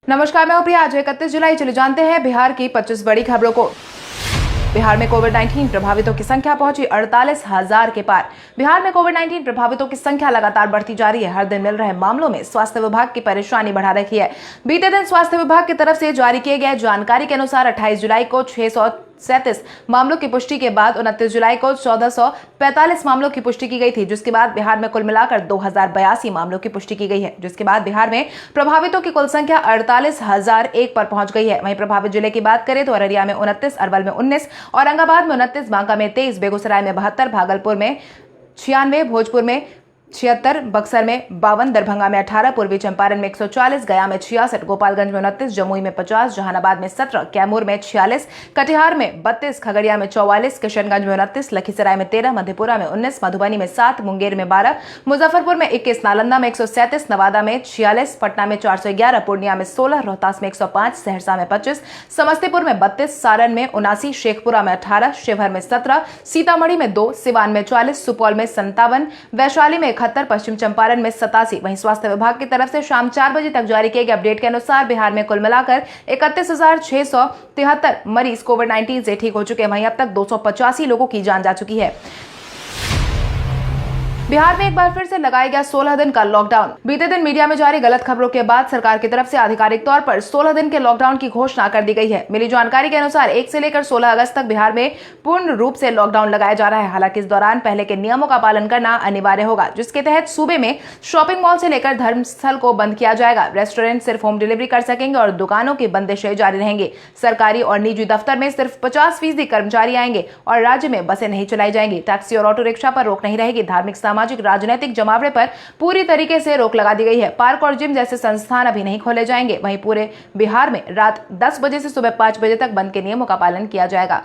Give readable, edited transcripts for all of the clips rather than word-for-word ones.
नमस्कार, मैं हूं प्रिया। आज 31 जुलाई। चले जानते हैं बिहार की 25 बड़ी खबरों को। बिहार में कोविड-19 प्रभावितों की संख्या पहुंची 48,000 के पार। बिहार में कोविड-19 प्रभावितों की संख्या लगातार बढ़ती जा रही है। हर दिन मिल रहे मामलों में स्वास्थ्य विभाग की परेशानी बढ़ा रखी है। बीते दिन स्वास्थ्य विभाग की तरफ से जारी किए गए जानकारी के अनुसार 28 जुलाई को 637 मामलों की पुष्टि के बाद 29 जुलाई को 1445 मामलों की पुष्टि की गई थी, जिसके बाद बिहार में कुल मिलाकर 2082 मामलों की पुष्टि की गई है। जिसके बाद बिहार में प्रभावितों की कुल संख्या 48,001 पर पहुंच गई है। वहीं प्रभावित जिले की बात करें तो अररिया में 29, अरवल में 19, औरंगाबाद में 29, बांका में 23, बेगूसराय में 72, भागलपुर में 96, भोजपुर में 76, बक्सर में 52, दरभंगा में 18, पूर्वी चंपारण में 140, गया में 66, गोपालगंज में 29, जमुई में 50, जहानाबाद में 17, कैमूर में 46, कटिहार में 32, खगड़िया में 44, किशनगंज में 29, लखीसराय में 13, मधेपुरा में 19, मधुबनी में 7, मुंगेर में 12, मुजफ्फरपुर में 21, नालंदा में 137, नवादा में 46, पटना में 411, पूर्णिया में 16, रोहतास में 105, सहरसा में 25, समस्तीपुर में 32, सारण में 79, शेखपुरा में 18, शिवहर में 17, सीतामढ़ी में 2, सिवान में 44, सुपौल में 57, वैशाली में 71, पश्चिम चंपारण में 87। वहीं स्वास्थ्य विभाग की तरफ से शाम 4 बजे तक जारी किए गए अपडेट के अनुसार बिहार में कुल मिलाकर 31,673 मरीज कोविड-19 से ठीक हो चुके हैं। वहीं अब तक 285 लोगों की जान जा चुकी है। बिहार में एक बार फिर से लगाया गया 16 दिन का लॉकडाउन। बीते दिन मीडिया में जारी गलत खबरों के बाद सरकार की तरफ से आधिकारिक तौर पर 16 दिन के लॉकडाउन की घोषणा कर दी गई है। मिली जानकारी के अनुसार 1 से लेकर 16 अगस्त तक बिहार में पूर्ण रूप से लॉकडाउन लगाया जा रहा है। हालांकि इस दौरान पहले के नियमों का पालन करना अनिवार्य होगा, जिसके तहत सूबे में शॉपिंग मॉल से लेकर धर्मस्थल को बंद किया जाएगा। रेस्टोरेंट सिर्फ होम डिलीवरी कर सकेंगे और दुकानों की बंदिशें जारी रहेंगी। सरकारी और निजी दफ्तर में सिर्फ 50% कर्मचारी आएंगे और राज्य में बसें नहीं चलाई जाएंगी। टैक्सी और ऑटो रिक्शा पर रोक नहीं रहेगी। धार्मिक, सामाजिक, राजनीतिक जमावड़े पर पूरी तरीके से रोक लगा दी गई है। पार्क और जिम जैसे संस्थान अभी नहीं खोले जाएंगे। वहीं पूरे बिहार में रात 10 बजे से सुबह 5 बजे तक बंद के नियमों का पालन किया जाएगा।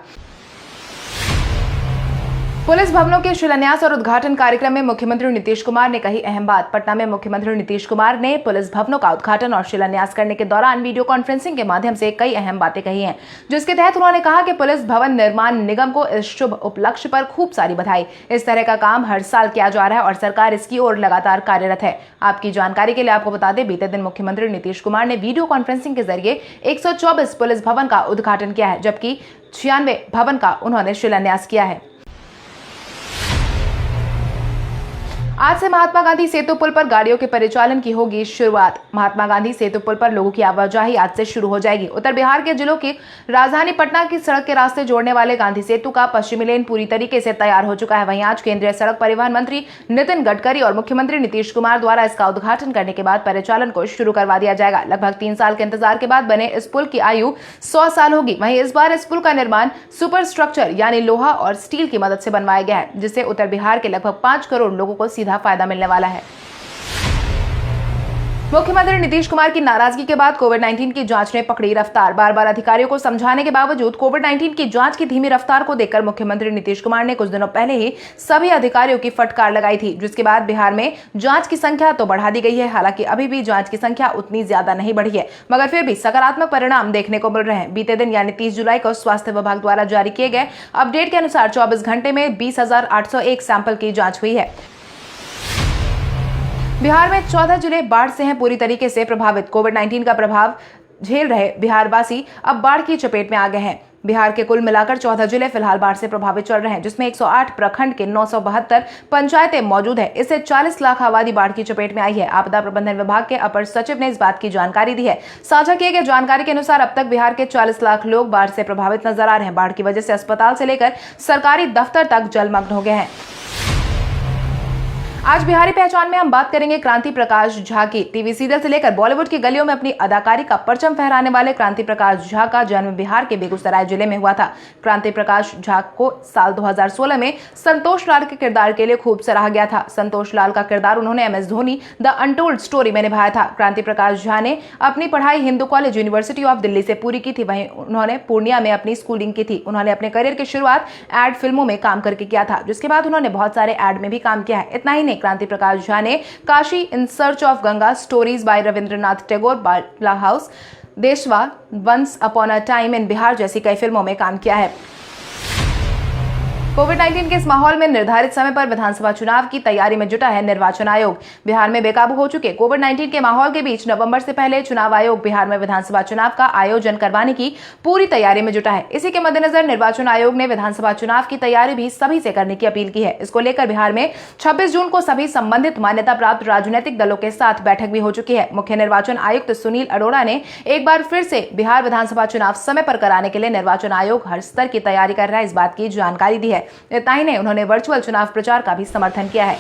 पुलिस भवनों के शिलान्यास और उद्घाटन कार्यक्रम में मुख्यमंत्री नीतीश कुमार ने कही अहम बात। पटना में मुख्यमंत्री नीतीश कुमार ने पुलिस भवनों का उद्घाटन और शिलान्यास करने के दौरान वीडियो कॉन्फ्रेंसिंग के माध्यम से कई अहम बातें कही हैं, जिसके तहत उन्होंने कहा कि पुलिस भवन निर्माण निगम को इस शुभ उपलक्ष्य पर खूब सारी बधाई। इस तरह का काम हर साल किया जा रहा है और सरकार इसकी ओर लगातार कार्यरत है। आपकी जानकारी के लिए आपको बता दें, बीते दिन मुख्यमंत्री नीतीश कुमार ने वीडियो कॉन्फ्रेंसिंग के जरिए 124 पुलिस भवन का उद्घाटन किया है, जबकि 96 भवन का उन्होंने शिलान्यास किया है। आज से महात्मा गांधी सेतु पुल पर गाड़ियों के परिचालन की होगी शुरुआत। महात्मा गांधी सेतु पुल पर लोगों की आवाजाही आज से शुरू हो जाएगी। उत्तर बिहार के जिलों की राजधानी पटना की सड़क के रास्ते जोड़ने वाले गांधी सेतु का पश्चिमी लेन पूरी तरीके से तैयार हो चुका है। वहीं आज केंद्रीय सड़क परिवहन मंत्री नितिन गडकरी और मुख्यमंत्री नीतीश कुमार द्वारा इसका उद्घाटन करने के बाद परिचालन को शुरू करवा दिया जाएगा। लगभग 3 साल के इंतजार के बाद बने इस पुल की आयु 100 साल होगी। वहीं इस बार इस पुल का निर्माण सुपर स्ट्रक्चर यानी लोहा और स्टील की मदद से बनवाया गया है, जिससे उत्तर बिहार के लगभग 5 करोड़ लोगों को सीधा फायदा मिलने वाला है। मुख्यमंत्री नीतीश कुमार की नाराजगी के बाद कोविड-19 की जांच ने पकड़ी रफ्तार। बार-बार अधिकारियों को समझाने के बावजूद कोविड-19 की जांच की धीमी रफ्तार को देखकर मुख्यमंत्री नीतीश कुमार ने कुछ दिनों पहले ही सभी अधिकारियों की फटकार लगाई थी, जिसके बाद बिहार में जांच की संख्या तो बढ़ा दी गई है। हालांकि अभी भी जांच की संख्या उतनी ज्यादा नहीं बढ़ी है, मगर फिर भी सकारात्मक परिणाम देखने को मिल रहे हैं। बीते दिन यानी 30 जुलाई को स्वास्थ्य विभाग द्वारा जारी किए गए अपडेट के अनुसार 24 घंटे में 20,801 सैंपल की जाँच हुई है। बिहार में 14 जिले बाढ़ से हैं पूरी तरीके से प्रभावित। कोविड-19 का प्रभाव झेल रहे बिहारवासी अब बाढ़ की चपेट में आ गए हैं। बिहार के कुल मिलाकर 14 जिले फिलहाल बाढ़ से प्रभावित चल रहे हैं, जिसमें 108 प्रखंड के 972 पंचायतें मौजूद है। इससे 40 लाख आबादी बाढ़ की चपेट में आई है। आपदा प्रबंधन विभाग के अपर सचिव ने इस बात की जानकारी दी है। साझा किए गए जानकारी के अनुसार अब तक बिहार के 40 लाख लोग बाढ़ से प्रभावित नजर आ रहे हैं। बाढ़ की वजह से अस्पताल से लेकर सरकारी दफ्तर तक जलमग्न हो गए हैं। आज बिहारी पहचान में हम बात करेंगे क्रांति प्रकाश झा की। टीवी सीरियल से लेकर बॉलीवुड की गलियों में अपनी अदाकारी का परचम फहराने वाले क्रांति प्रकाश झा का जन्म बिहार के बेगूसराय जिले में हुआ था। क्रांति प्रकाश झा को साल 2016 में संतोष लाल के किरदार के लिए खूब सराहा गया था। संतोष लाल का किरदार उन्होंने MS Dhoni the untold story में निभाया था। क्रांति प्रकाश झा ने अपनी पढ़ाई Hindu college university of Delhi से पूरी की थी। वहीं उन्होंने पूर्णिया में अपनी स्कूलिंग की थी। उन्होंने अपने करियर की शुरुआत एड फिल्मों में काम करके किया था, जिसके बाद उन्होंने बहुत सारे एड में भी काम किया है। इतना ही नहीं, क्रांति प्रकाश झा ने Kashi in search of Ganga, stories by Rabindranath Tagore, Batla house, Deswa, once upon a time in Bihar जैसी कई फिल्मों में काम किया है। कोविड-19 के इस माहौल में निर्धारित समय पर विधानसभा चुनाव की तैयारी में जुटा है निर्वाचन आयोग। बिहार में बेकाबू हो चुके कोविड-19 के माहौल के बीच नवंबर से पहले चुनाव आयोग बिहार में विधानसभा चुनाव का आयोजन करवाने की पूरी तैयारी में जुटा है। इसी के मद्देनजर निर्वाचन आयोग ने विधानसभा चुनाव की तैयारी भी सभी से करने की अपील की है। इसको लेकर बिहार में 26 जून को सभी संबंधित मान्यता प्राप्त राजनीतिक दलों के साथ बैठक भी हो चुकी है। मुख्य निर्वाचन आयुक्त सुनील अरोड़ा ने एक बार फिर से बिहार विधानसभा चुनाव समय पर कराने के लिए निर्वाचन आयोग हर स्तर की तैयारी कर रहा है, इस बात की जानकारी दी है। इतना ही नहीं, उन्होंने वर्चुअल चुनाव प्रचार का भी समर्थन किया है।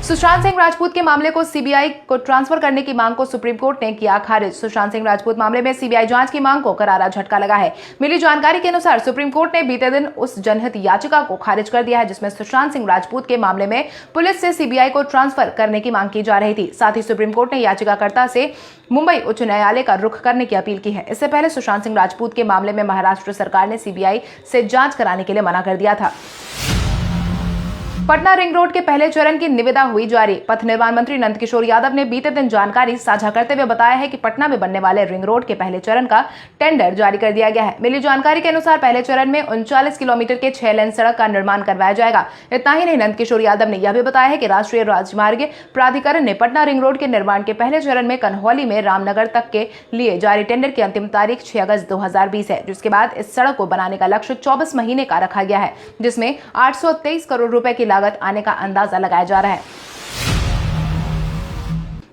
सुशांत सिंह राजपूत के मामले को सीबीआई को ट्रांसफर करने की मांग को सुप्रीम कोर्ट ने किया खारिज। सुशांत सिंह राजपूत मामले में सीबीआई जांच की मांग को करारा झटका लगा है। मिली जानकारी के अनुसार सुप्रीम कोर्ट ने बीते दिन उस जनहित याचिका को खारिज कर दिया है जिसमें सुशांत सिंह राजपूत के मामले में पुलिस से सीबीआई को ट्रांसफर करने की मांग की जा रही थी। साथ ही सुप्रीम कोर्ट ने याचिकाकर्ता से मुंबई उच्च न्यायालय का रुख करने की अपील की है। इससे पहले सुशांत सिंह राजपूत के मामले में महाराष्ट्र सरकार ने सीबीआई से जांच कराने के लिए मना कर दिया था। पटना रिंग रोड के पहले चरण की निविदा हुई जारी। पथ निर्माण मंत्री नंदकिशोर यादव ने बीते दिन जानकारी साझा करते हुए बताया है कि पटना में बनने वाले रिंग रोड के पहले चरण का टेंडर जारी कर दिया गया है। मिली जानकारी के अनुसार पहले चरण में 39 किलोमीटर के 6 लेन सड़क का निर्माण करवाया जाएगा। इतना ही नहीं, नंदकिशोर यादव ने यह भी बताया है कि राष्ट्रीय राजमार्ग प्राधिकरण ने पटना रिंग रोड के निर्माण के पहले चरण में कन्हौली में रामनगर तक के लिए जारी टेंडर की अंतिम तारीख 6 अगस्त 2020 है, जिसके बाद इस सड़क को बनाने का लक्ष्य 24 महीने का रखा गया है, जिसमें 823 करोड़ रुपए की लागत आने का अंदाजा लगाया जा रहा है।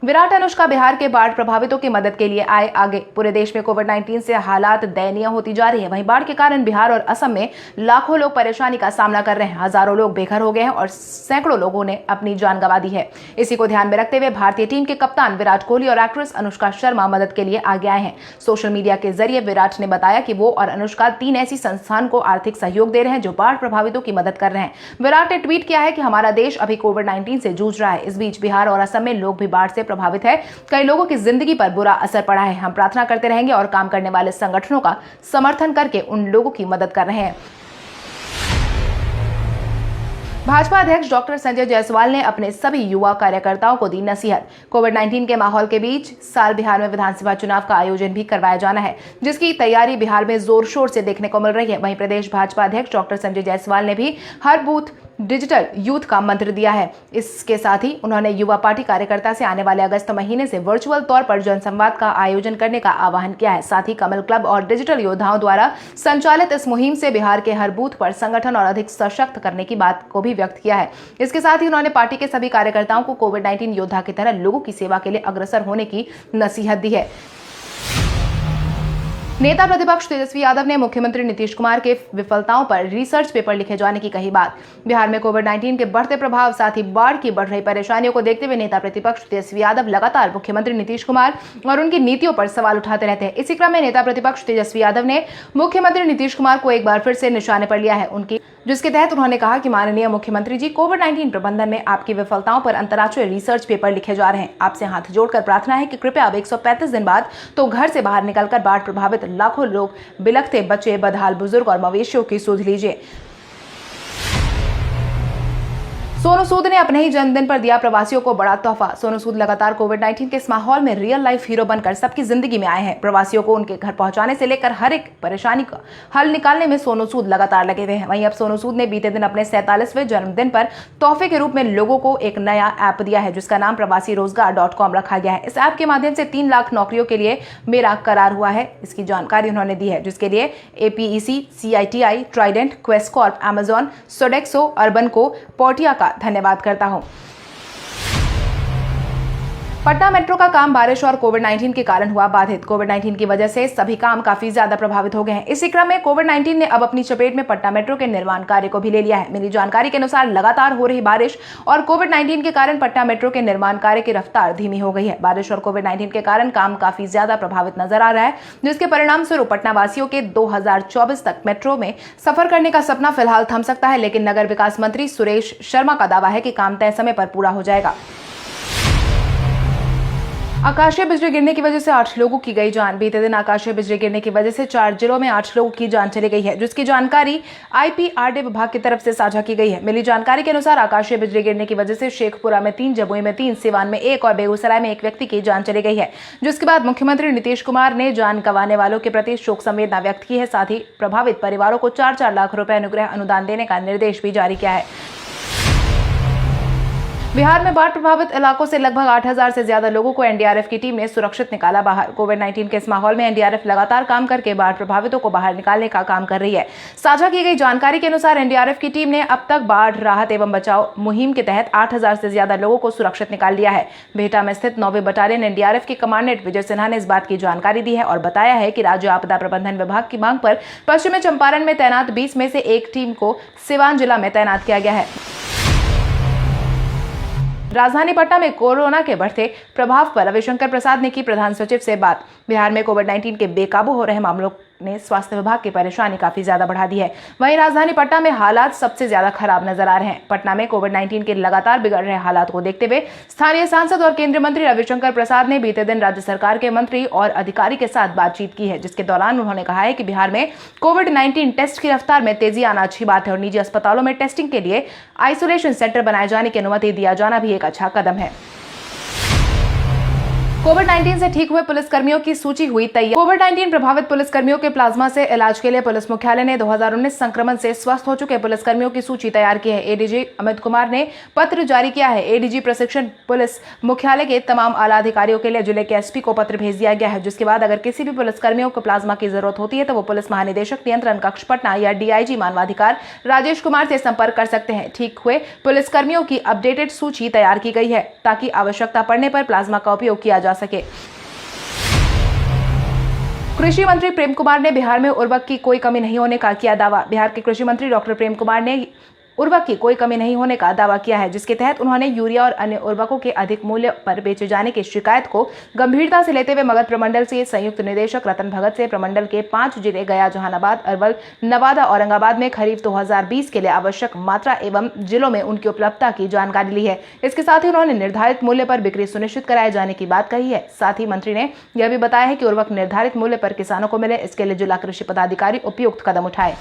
विराट अनुष्का बिहार के बाढ़ प्रभावितों की मदद के लिए आए आगे। पूरे देश में कोविड-19 से हालात दयनीय होती जा रही है। वहीं बाढ़ के कारण बिहार और असम में लाखों लोग परेशानी का सामना कर रहे हैं। हजारों लोग बेघर हो गए हैं और सैकड़ों लोगों ने अपनी जान गंवा दी है। इसी को ध्यान में रखते हुए भारतीय टीम के कप्तान विराट कोहली और एक्ट्रेस अनुष्का शर्मा मदद के लिए आगे आए हैं। सोशल मीडिया के जरिए विराट ने बताया कि वो और अनुष्का 3 ऐसी संस्थान को आर्थिक सहयोग दे रहे हैं जो बाढ़ प्रभावितों की मदद कर रहे हैं। विराट ने ट्वीट किया है कि हमारा देश अभी कोविड-19 से जूझ रहा है। इस बीच बिहार और असम में लोग भी बाढ़ से प्रभावित है। कई लोगों की जिंदगी पर बुरा असर पड़ा है। हम प्रार्थना करते रहेंगे और काम करने वाले संगठनों का समर्थन करके उन लोगों की मदद कर रहे हैं। भाजपा अध्यक्ष डॉक्टर संजय जायसवाल ने अपने सभी युवा कार्यकर्ताओं को दी नसीहत। कोविड-19 के माहौल के बीच साल बिहार में विधानसभा चुनाव का आयोजन भी करवाया जाना है, जिसकी तैयारी बिहार में जोर शोर से देखने को मिल रही है। वहीं प्रदेश भाजपा अध्यक्ष डॉक्टर संजय जायसवाल ने भी हर बूथ डिजिटल यूथ का मंत्र दिया है। इसके साथ ही उन्होंने युवा पार्टी कार्यकर्ता से आने वाले अगस्त महीने से वर्चुअल तौर पर जनसंवाद का आयोजन करने का आह्वान किया है। साथ ही कमल क्लब और डिजिटल योद्धाओं द्वारा संचालित इस मुहिम से बिहार के हर बूथ पर संगठन और अधिक सशक्त करने की बात को भी व्यक्त किया है। इसके साथ ही उन्होंने पार्टी के सभी कार्यकर्ताओं को कोविड-19 योद्धा की तरह लोगों की सेवा के लिए अग्रसर होने की नसीहत दी है। नेता प्रतिपक्ष तेजस्वी यादव ने मुख्यमंत्री नीतीश कुमार के विफलताओं पर रिसर्च पेपर लिखे जाने की कही बात। बिहार में कोविड-19 के बढ़ते प्रभाव साथ ही बाढ़ की बढ़ रही परेशानियों को देखते हुए नेता प्रतिपक्ष तेजस्वी यादव लगातार मुख्यमंत्री नीतीश कुमार और उनकी नीतियों पर सवाल उठाते रहते हैं। इसी क्रम में नेता प्रतिपक्ष तेजस्वी यादव ने मुख्यमंत्री नीतीश कुमार को एक बार फिर से निशाने पर लिया है, जिसके तहत उन्होंने कहा कि माननीय मुख्यमंत्री जी, कोविड-19 प्रबंधन में आपकी विफलताओं पर अंतर्राष्ट्रीय रिसर्च पेपर लिखे जा रहे हैं। आपसे हाथ जोड़कर प्रार्थना है कि कृपया अब 135 दिन बाद तो घर से बाहर निकलकर बाढ़ प्रभावित लाखों लोग, बिलखते बच्चे, बदहाल बुजुर्ग और मवेशियों की सुध लीजिए। सोनू सूद ने अपने ही जन्मदिन पर दिया प्रवासियों को बड़ा तोहफा। सोनू सूद लगातार कोविड-19 के इस माहौल में रियल लाइफ हीरो बनकर सबकी जिंदगी में आए हैं। प्रवासियों को उनके घर पहुंचाने से लेकर हर एक परेशानी का हल निकालने में सोनू सूद लगातार लगे हुए हैं। वहीं अब सोनू सूद ने बीते दिन अपने 47वें जन्मदिन पर तोहफे के रूप में लोगों को एक नया ऐप दिया है, जिसका नाम प्रवासीरोजगार.com रखा गया है। इस ऐप के माध्यम से 3 लाख नौकरियों के लिए मेरा करार हुआ है, इसकी जानकारी उन्होंने दी है, जिसके लिए APEC, CITI, Trident, quest Corp, Amazon, Sodexo, urban को, पोर्टिया का धन्यवाद करता हूं। पटना मेट्रो का काम बारिश और कोविड-19 के कारण हुआ बाधित। कोविड-19 की वजह से सभी काम काफी ज्यादा प्रभावित हो गए हैं। इसी क्रम में कोविड-19 ने अब अपनी चपेट में पटना मेट्रो के निर्माण कार्य को भी ले लिया है। मिली जानकारी के अनुसार लगातार हो रही बारिश और कोविड-19 के कारण पटना मेट्रो के निर्माण कार्य की रफ्तार धीमी हो गई है। बारिश और कोविड-19 के कारण काम काफी ज्यादा प्रभावित नजर आ रहा है, जिसके परिणाम स्वरूप पटना वासियों के 2024 तक मेट्रो में सफर करने का सपना फिलहाल थम सकता है। लेकिन नगर विकास मंत्री सुरेश शर्मा का दावा है कि काम तय समय पर पूरा हो जाएगा। आकाशीय बिजली गिरने की वजह से 8 लोगों की गई जान। बीते दिन आकाशीय बिजली गिरने की वजह से 4 जिलों में 8 लोगों की जान चली गई है, जिसकी जानकारी आईपीआरडी विभाग की तरफ से साझा की गई है। मिली जानकारी के अनुसार आकाशीय बिजली गिरने की वजह से शेखपुरा में 3, जमुई में 3, सिवान में 1 और बेगूसराय में 1 व्यक्ति की जान चली गई है। जिसके बाद मुख्यमंत्री नीतीश कुमार ने जान गंवाने वालों के प्रति शोक संवेदना व्यक्त की है। साथ ही प्रभावित परिवारों को 4-4 लाख रुपए अनुग्रह अनुदान देने का निर्देश भी जारी किया है। बिहार में बाढ़ प्रभावित इलाकों से लगभग 8,000 से ज्यादा लोगों को एनडीआरएफ की टीम ने सुरक्षित निकाला बाहर। कोविड-19 के इस माहौल में एनडीआरएफ लगातार काम करके बाढ़ प्रभावितों को बाहर निकालने का काम कर रही है। साझा की गई जानकारी के अनुसार एनडीआरएफ की टीम ने अब तक बाढ़ राहत एवं बचाव मुहिम के तहत 8,000 से ज्यादा लोगों को सुरक्षित निकाल लिया है। बिहटा में स्थित 9वीं बटालियन एनडीआरएफ के कमांडेंट विजय सिन्हा ने इस बात की जानकारी दी है और बताया है कि राज्य आपदा प्रबंधन विभाग की मांग पर पश्चिमी चंपारण में तैनात 20 में से एक टीम को सिवान जिला में तैनात किया गया है। राजधानी पटना में कोरोना के बढ़ते प्रभाव पर रविशंकर प्रसाद ने की प्रधान सचिव से बात। बिहार में कोविड-19 के बेकाबू हो रहे मामलों ने स्वास्थ्य विभाग की परेशानी काफी ज्यादा बढ़ा दी है। वहीं राजधानी पटना में हालात सबसे ज्यादा खराब नजर आ रहे हैं। पटना में कोविड-19 के लगातार बिगड़ रहे हालात को देखते हुए स्थानीय सांसद और केंद्रीय मंत्री रविशंकर प्रसाद ने बीते दिन राज्य सरकार के मंत्री और अधिकारी के साथ बातचीत की है, जिसके दौरान उन्होंने कहा है कि बिहार में कोविड-19 टेस्ट की रफ्तार में तेजी आना अच्छी बात है और निजी अस्पतालों में टेस्टिंग के लिए आइसोलेशन सेंटर बनाए जाने की अनुमति दिया जाना भी एक अच्छा कदम है। कोविड-19 से ठीक हुए पुलिसकर्मियों की सूची हुई तैयार। कोविड-19 प्रभावित पुलिसकर्मियों के प्लाज्मा से इलाज के लिए पुलिस मुख्यालय ने 2019 संक्रमण से स्वस्थ हो चुके पुलिसकर्मियों की सूची तैयार की है। एडीजी अमित कुमार ने पत्र जारी किया है। एडीजी प्रशिक्षण पुलिस मुख्यालय के तमाम आला अधिकारियों के लिए जिले के एसपी को पत्र भेज दिया गया है, जिसके बाद अगर किसी भी पुलिसकर्मियों को प्लाज्मा की जरूरत होती है तो वो पुलिस महानिदेशक नियंत्रण कक्ष पटना या डीआईजी मानवाधिकार राजेश कुमार से संपर्क कर सकते हैं। ठीक हुए पुलिसकर्मियों की अपडेटेड सूची तैयार की गई है ताकि आवश्यकता पड़ने पर प्लाज्मा का उपयोग किया जा सके। कृषि मंत्री प्रेम कुमार ने बिहार में उर्वरक की कोई कमी नहीं होने का किया दावा। बिहार के कृषि मंत्री डॉक्टर प्रेम कुमार ने उर्वरक की कोई कमी नहीं होने का दावा किया है, जिसके तहत उन्होंने यूरिया और अन्य उर्वरकों के अधिक मूल्य पर बेचे जाने की शिकायत को गंभीरता से लेते हुए मगध प्रमंडल से संयुक्त निदेशक रतन भगत से प्रमंडल के 5 जिले गया, जहानाबाद, अरवल, नवादा, औरंगाबाद में खरीफ 2020 के लिए आवश्यक मात्रा एवं जिलों में उनकी उपलब्धता की जानकारी ली है। इसके साथ ही उन्होंने निर्धारित मूल्य पर बिक्री सुनिश्चित कराए जाने की बात कही है। साथ ही मंत्री ने यह भी बताया है कि उर्वरक निर्धारित मूल्य पर किसानों को मिले, इसके लिए जिला कृषि पदाधिकारी उपयुक्त कदम उठाए।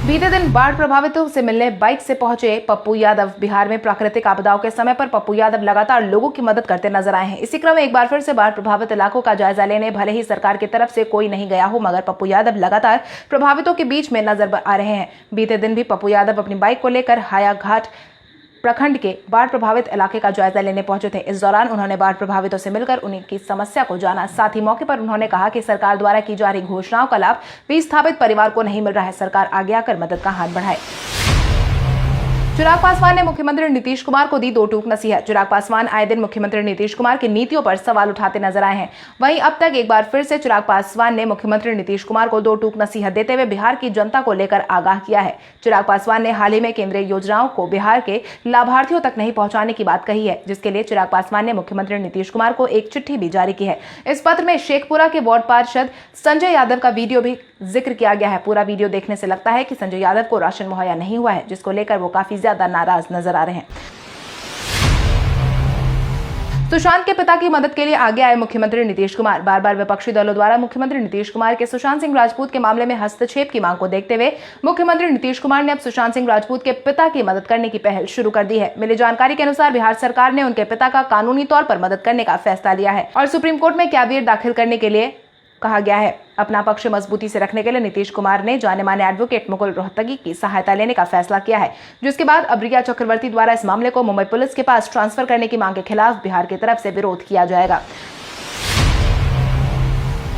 बीते दिन बाढ़ प्रभावितों से मिलने बाइक से पहुंचे पप्पू यादव। बिहार में प्राकृतिक आपदाओं के समय पर पप्पू यादव लगातार लोगों की मदद करते नजर आए हैं। इसी क्रम में एक बार फिर से बाढ़ प्रभावित इलाकों का जायजा लेने भले ही सरकार की तरफ से कोई नहीं गया हो, मगर पप्पू यादव लगातार प्रभावितों के बीच में नजर आ रहे हैं। बीते दिन भी पप्पू यादव अपनी बाइक को लेकर हायाघाट प्रखंड के बाढ़ प्रभावित इलाके का जायजा लेने पहुंचे थे। इस दौरान उन्होंने बाढ़ प्रभावितों से मिलकर उनकी समस्या को जाना। साथ ही मौके पर उन्होंने कहा कि सरकार द्वारा की जा रही घोषणाओं का लाभ विस्थापित परिवार को नहीं मिल रहा है। सरकार आगे आकर मदद का हाथ बढ़ाए। चिराग पासवान ने मुख्यमंत्री नीतीश कुमार को दी 2 टूक नसीहत। चिराग पासवान आए दिन मुख्यमंत्री नीतीश कुमार की नीतियों पर सवाल उठाते नजर आए हैं। वहीं अब तक एक बार फिर से चिराग पासवान ने मुख्यमंत्री नीतीश कुमार को 2 टूक नसीहत देते हुए बिहार की जनता को लेकर आगाह किया है। चिराग पासवान ने हाल ही में केंद्रीय योजनाओं को बिहार के लाभार्थियों तक नहीं पहुंचाने की बात कही है, जिसके लिए चिराग पासवान ने मुख्यमंत्री नीतीश कुमार को एक चिट्ठी भी जारी की है। इस पत्र में शेखपुरा के वार्ड पार्षद संजय यादव का वीडियो भी जिक्र किया गया है। पूरा वीडियो देखने से लगता है कि संजय यादव को राशन मुहैया नहीं हुआ है, जिसको लेकर वो काफी ज्यादा नाराज नजर आ रहे हैं। सुशांत के पिता की मदद के लिए आगे आए मुख्यमंत्री नीतीश कुमार। बार बार विपक्षी दलों द्वारा मुख्यमंत्री नीतीश कुमार के सुशांत सिंह राजपूत के मामले में हस्तक्षेप की मांग को देखते हुए मुख्यमंत्री नीतीश कुमार ने अब सुशांत सिंह राजपूत के पिता की मदद करने की पहल शुरू कर दी है। मिली जानकारी के अनुसार बिहार सरकार ने उनके पिता का कानूनी तौर पर मदद करने का फैसला लिया है और सुप्रीम कोर्ट में कैविएट दाखिल करने के लिए कहा गया है। अपना पक्ष मजबूती से रखने के लिए नीतीश कुमार ने जाने माने एडवोकेट मुकुल रोहतगी की सहायता लेने का फैसला किया है, जिसके बाद अब रिया चक्रवर्ती द्वारा इस मामले को मुंबई पुलिस के पास ट्रांसफर करने की मांग के खिलाफ बिहार की तरफ से विरोध किया जाएगा।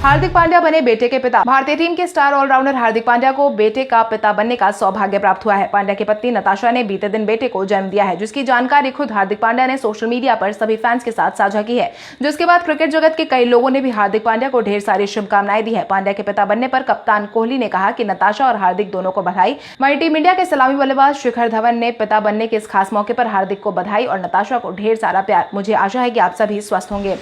हार्दिक पांड्या बने बेटे के पिता। भारतीय टीम के स्टार ऑलराउंडर हार्दिक पांड्या को बेटे का पिता बनने का सौभाग्य प्राप्त हुआ है। पांड्या की पत्नी नताशा ने बीते दिन बेटे को जन्म दिया है, जिसकी जानकारी खुद हार्दिक पांड्या ने सोशल मीडिया पर सभी फैंस के साथ साझा की है, जिसके बाद क्रिकेट जगत के कई लोगों ने भी हार्दिक पांड्या को ढेर सारी शुभकामनाएं दी है। पांड्या के पिता बनने पर कप्तान कोहली ने कहा कि नताशा और हार्दिक दोनों को बधाई। वहीं टीम इंडिया के सलामी बल्लेबाज शिखर धवन ने पिता बनने के इस खास मौके पर हार्दिक को बधाई और नताशा को ढेर सारा प्यार। मुझे आशा है कि आप सभी स्वस्थ होंगे।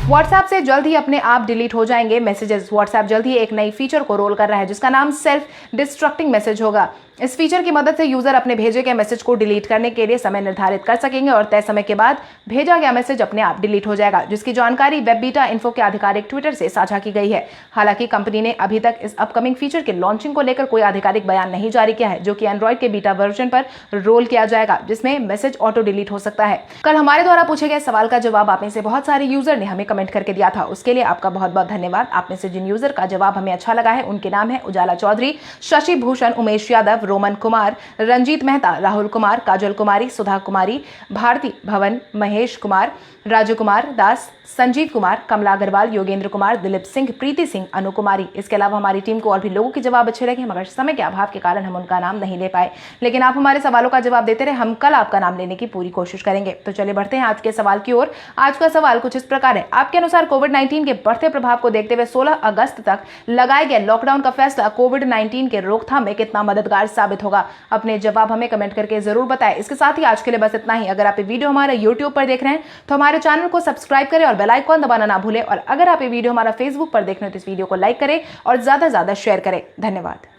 व्हाट्सएप से जल्द ही अपने आप डिलीट हो जाएंगे मैसेजेस। व्हाट्सएप जल्द ही एक नई फीचर को रोल कर रहा है, जिसका नाम सेल्फ डिस्ट्रक्टिंग मैसेज होगा। इस फीचर की मदद से यूजर अपने भेजे गए मैसेज को डिलीट करने के लिए समय निर्धारित कर सकेंगे और तय समय के बाद भेजा गया मैसेज अपने आप डिलीट हो जाएगा, जिसकी जानकारी वेब बीटा इन्फो के आधिकारिक ट्विटर से साझा की गई है। हालांकि कंपनी ने अभी तक इस अपकमिंग फीचर के लॉन्चिंग को लेकर कोई आधिकारिक बयान नहीं जारी किया है, जो कि एंड्रॉइड के बीटा वर्जन पर रोल किया जाएगा, जिसमें मैसेज ऑटो डिलीट हो सकता है। कल हमारे द्वारा पूछे गए सवाल का जवाब आप में से बहुत सारे यूजर ने हमें कमेंट करके दिया था, उसके लिए आपका बहुत बहुत धन्यवाद। आप में से जिन यूजर का जवाब हमें अच्छा लगा है उनके नाम है उजाला चौधरी, शशि भूषण, उमेश यादव, रोमन कुमार, रंजीत मेहता, राहुल कुमार, काजल कुमारी, सुधा कुमारी, भारती भवन, महेश कुमार, राजू कुमार दास, संजीव कुमार, कमला अग्रवाल, योगेंद्र कुमार, दिलीप सिंह, प्रीति सिंह, अनु कुमारी। इसके अलावा हमारी टीम को और भी लोगों के जवाब अच्छे लगे, मगर समय के अभाव के कारण हम उनका नाम नहीं ले पाए, लेकिन आप हमारे सवालों का जवाब देते रहे। हम कल आपका नाम लेने की पूरी कोशिश करेंगे। तो चलिए बढ़ते हैं आज के सवाल की ओर। आज का सवाल कुछ इस प्रकार है। आपके अनुसार कोविड-19 के बढ़ते प्रभाव को देखते हुए 16 अगस्त तक लगाए गए लॉकडाउन का फैसला कोविड-19 के रोकथाम में कितना मददगार साबित होगा? अपने जवाब हमें कमेंट करके जरूर बताएं। इसके साथ ही आज के लिए बस इतना ही। अगर आप ये वीडियो हमारे यूट्यूब पर देख रहे हैं तो हमारे चैनल को सब्सक्राइब करें और बेल आइकन दबाना ना भूलें। और अगर आप ये वीडियो हमारा फेसबुक पर देख रहे हैं तो इस वीडियो को लाइक करें और ज्यादा से ज्यादा शेयर करें। धन्यवाद।